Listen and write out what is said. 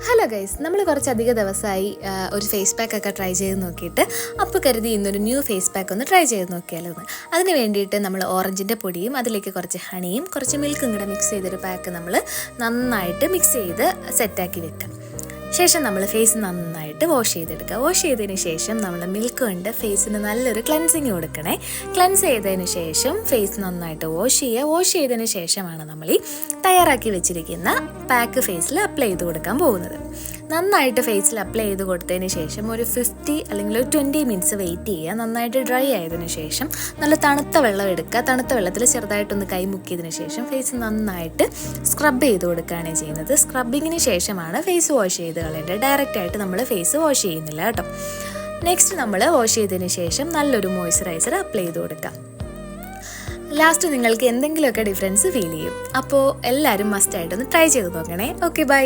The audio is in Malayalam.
ഹലോ ഗൈസ്, നമ്മൾ കുറച്ചധികം ദിവസമായി ഒരു ഫേസ് പാക്കൊക്കെ ട്രൈ ചെയ്ത് നോക്കിയിട്ട് അപ്പോൾ കരുതി ഇന്നൊരു ന്യൂ ഫേസ് പാക്ക് ഒന്ന് ട്രൈ ചെയ്ത് നോക്കിയാലോ എന്ന്. അതിന് വേണ്ടിയിട്ട് നമ്മൾ ഓറഞ്ചിൻ്റെ പൊടിയും അതിലേക്ക് കുറച്ച് ഹണിയും കുറച്ച് മിൽക്കും കൂടെ മിക്സ് ചെയ്തൊരു പാക്ക് നമ്മൾ നന്നായിട്ട് മിക്സ് ചെയ്ത് സെറ്റാക്കി വെക്കാം. ശേഷം നമ്മൾ ഫേസ് നന്നായിട്ട് വാഷ് ചെയ്തെടുക്കുക. വാഷ് ചെയ്തതിന് ശേഷം നമ്മൾ മിൽക്ക് കൊണ്ട് ഫേസിന് നല്ലൊരു ക്ലൻസിങ് കൊടുക്കണേ. ക്ലൻസ് ചെയ്തതിന് ശേഷം ഫേസ് നന്നായിട്ട് വാഷ് ചെയ്യുക. വാഷ് ചെയ്തതിന് ശേഷമാണ് നമ്മൾ ഈ തയ്യാറാക്കി വെച്ചിരിക്കുന്ന പാക്ക് ഫേസിൽ അപ്ലൈ ചെയ്ത് കൊടുക്കാൻ പോകുന്നത്. നന്നായിട്ട് ഫേസിൽ അപ്ലൈ ചെയ്ത് കൊടുത്തതിന് ശേഷം ഒരു 50 അല്ലെങ്കിൽ ഒരു 20 മിനിറ്റ്സ് വെയിറ്റ് ചെയ്യുക. നന്നായിട്ട് ഡ്രൈ ആയതിനു ശേഷം നല്ല തണുത്ത വെള്ളം എടുക്കുക. തണുത്ത വെള്ളത്തിൽ ചെറുതായിട്ടൊന്ന് കൈ മുക്കിയതിന് ശേഷം ഫേസ് നന്നായിട്ട് സ്ക്രബ് ചെയ്ത് കൊടുക്കുകയാണ് ചെയ്യുന്നത്. സ്ക്രബിങ്ങിന് ശേഷമാണ് ഫേസ് വാഷ് ചെയ്ത് കളയേണ്ടത്. ഡയറക്റ്റായിട്ട് നമ്മൾ ഫേസ് വാഷ് ചെയ്യുന്നില്ല കേട്ടോ. നെക്സ്റ്റ് നമ്മൾ വാഷ് ചെയ്തതിന് ശേഷം നല്ലൊരു മോയ്സ്ചറൈസർ അപ്ലൈ ചെയ്ത് കൊടുക്കാം. ലാസ്റ്റ് നിങ്ങൾക്ക് എന്തെങ്കിലുമൊക്കെ ഡിഫറൻസ് ഫീൽ ചെയ്യും. അപ്പോൾ എല്ലാവരും മസ്റ്റായിട്ടൊന്ന് ട്രൈ ചെയ്ത് നോക്കണേ. Okay, by.